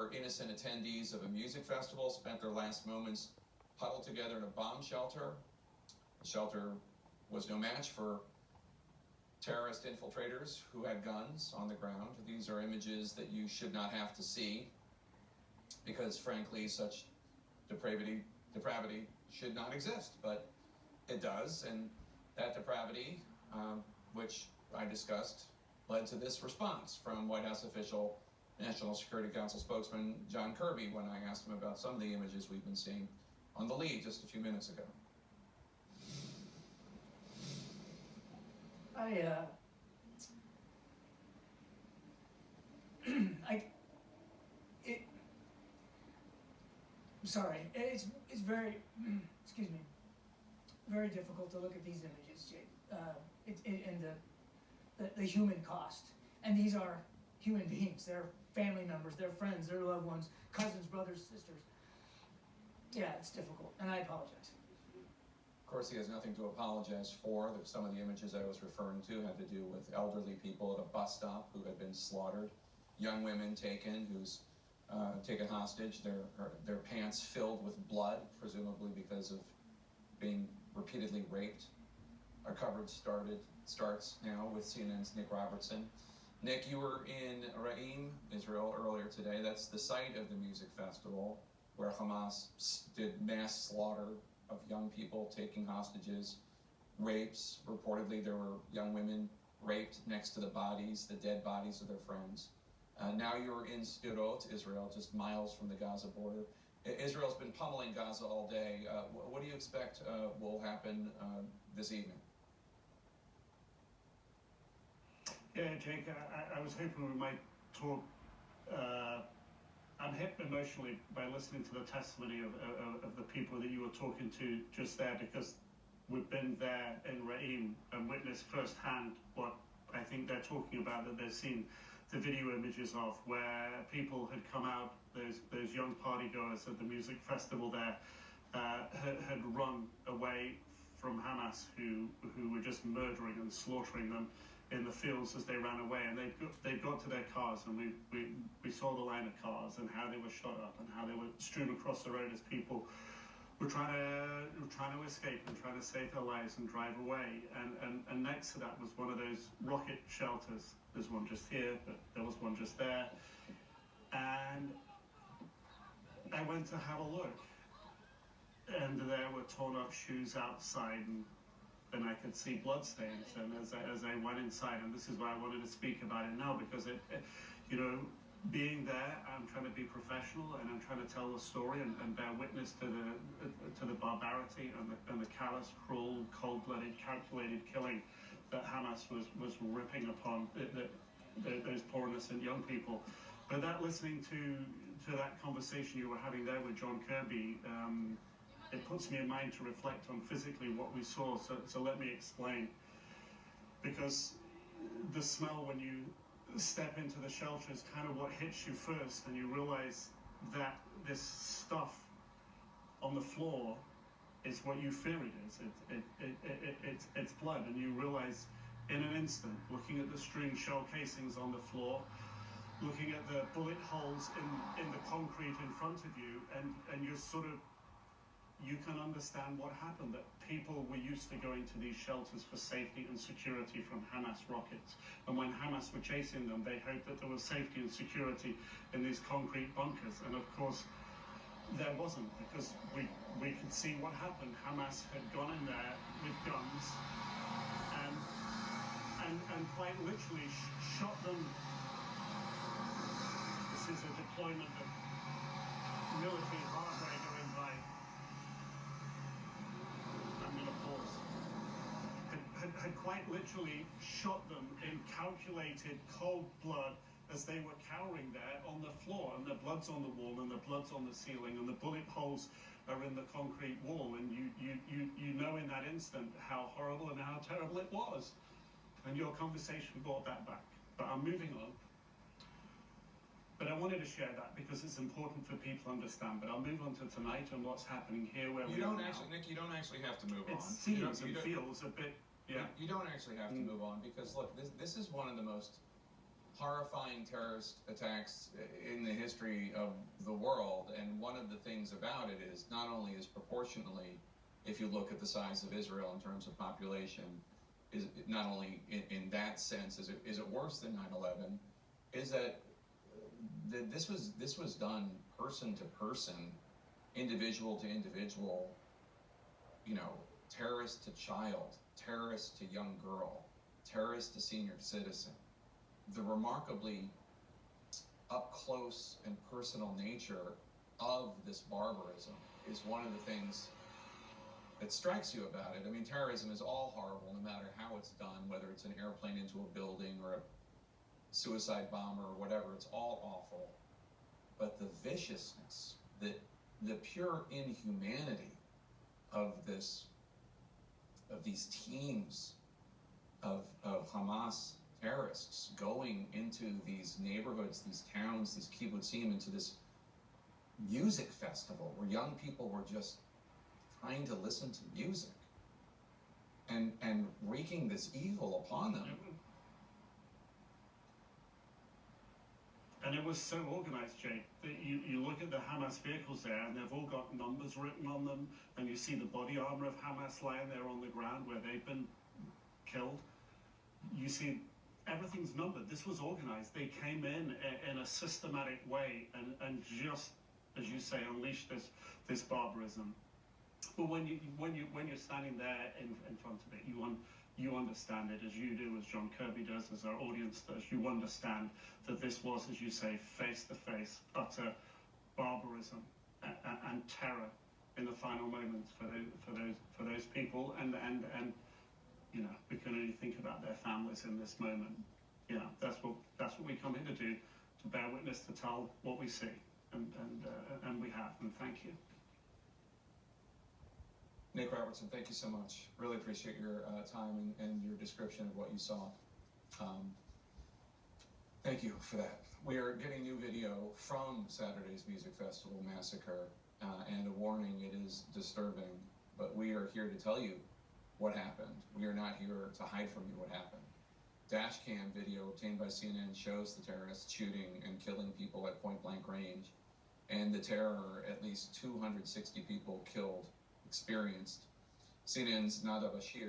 were innocent attendees of a music festival, spent their last moments huddled together in a bomb shelter. The shelter was no match for terrorist infiltrators who had guns on the ground. These are images that you should not have to see because, frankly, such depravity should not exist, but it does, and that depravity, which I discussed, led to this response from White House official, National Security Council spokesman John Kirby when I asked him about some of the images we've been seeing on the lead just a few minutes ago. Sorry, it's very, excuse me, very difficult to look at these images, and the human cost. And these are human beings. They're family members, they're friends, they're loved ones, cousins, brothers, sisters. Yeah, it's difficult, and I apologize. Of course, he has nothing to apologize for. Some of the images I was referring to had to do with elderly people at a bus stop who had been slaughtered, young women taken hostage, their pants filled with blood, presumably because of being repeatedly raped. Our coverage starts now with CNN's Nic Robertson. Nic, you were in Ra'im, Israel, earlier today. That's the site of the music festival where Hamas did mass slaughter of young people, taking hostages, rapes. Reportedly, there were young women raped next to the dead bodies of their friends. Now you're in Sderot, Israel, just miles from the Gaza border. Israel's been pummeling Gaza all day. What do you expect will happen this evening? Yeah, Jake, I was hoping we might talk. I'm hit emotionally by listening to the testimony of the people that you were talking to just there, because we've been there in Ra'im and witnessed firsthand what I think they're talking about, that they've seen the video images of, where people had come out, those young partygoers at the music festival there, had run away from Hamas, who were just murdering and slaughtering them in the fields as they ran away. And they got to their cars, and we saw the line of cars and how they were shot up and how they were strewn across the road as people were trying to escape and trying to save their lives and drive away. And next to that was one of those rocket shelters. There's one just here, but there was one just there. And I went to have a look, and there were torn up shoes outside, and I could see bloodstains. And as I went inside, and this is why I wanted to speak about it now, because being there, I'm trying to be professional, and I'm trying to tell the story and bear witness to the barbarity and the callous, cruel, cold-blooded, calculated killing that Hamas was ripping upon those poor innocent young people. But listening to that conversation you were having there with John Kirby, it puts me in mind to reflect on physically what we saw. So let me explain. Because the smell when you step into the shelter is kind of what hits you first, and you realize that this stuff on the floor is what you fear it is. It's blood, and you realize in an instant, looking at the strewn shell casings on the floor, looking at the bullet holes in the concrete in front of you, and you can understand what happened, that people were used to going to these shelters for safety and security from Hamas rockets. And when Hamas were chasing them, they hoped that there was safety and security in these concrete bunkers. And of course, there wasn't, because we could see what happened. Hamas had gone in there with guns and quite literally shot them. This is a deployment of military hardware going by. I'm going to pause. Had quite literally shot them in calculated cold blood as they were cowering there on the floor, and the blood's on the wall and the blood's on the ceiling and the bullet holes are in the concrete wall, and you know in that instant how horrible and how terrible it was. And your conversation brought that back. But I'm moving on. But I wanted to share that because it's important for people to understand. But I'll move on to tonight and what's happening here where we are now. Nick, you don't actually have to move on. It seems and feels a bit, yeah. You don't actually have to move on, because look, this is one of the most horrifying terrorist attacks in the history of the world, and one of the things about it is not only is proportionately, if you look at the size of Israel in terms of population, is not only in that sense is it worse than 9/11, is that this was done person to person, individual to individual, terrorist to child, terrorist to young girl, terrorist to senior citizen. The remarkably up close and personal nature of this barbarism is one of the things that strikes you about it. I mean, terrorism is all horrible, no matter how it's done, whether it's an airplane into a building or a suicide bomber or whatever, it's all awful. But the viciousness, the pure inhumanity of these teams of Hamas terrorists going into these neighborhoods, these towns, these kibbutzim, into this music festival where young people were just trying to listen to music and wreaking this evil upon them. And it was so organized, Jake, that you look at the Hamas vehicles there, and they've all got numbers written on them, and you see the body armor of Hamas lying there on the ground where they've been killed. You see everything's numbered. This was organized. They came in a systematic way and just, as you say, unleashed this barbarism. But when you're standing there in front of it, you understand it, as you do, as John Kirby does, as our audience does. You understand that this was, as you say, face-to-face, utter barbarism and terror in the final moments for those people, and we can only think about their families in this moment. That's what we come here to do, to bear witness, to tell what we see, and we have. And thank you. Nic Robertson, thank you so much. Really appreciate your time and your description of what you saw. Thank you for that. We are getting new video from Saturday's Music Festival massacre, and a warning, it is disturbing, but we are here to tell you what happened. We are not here to hide from you what happened. Dash cam video obtained by CNN shows the terrorists shooting and killing people at point-blank range, and the terror, at least 260 people killed, experienced. CNN's Nada Bashir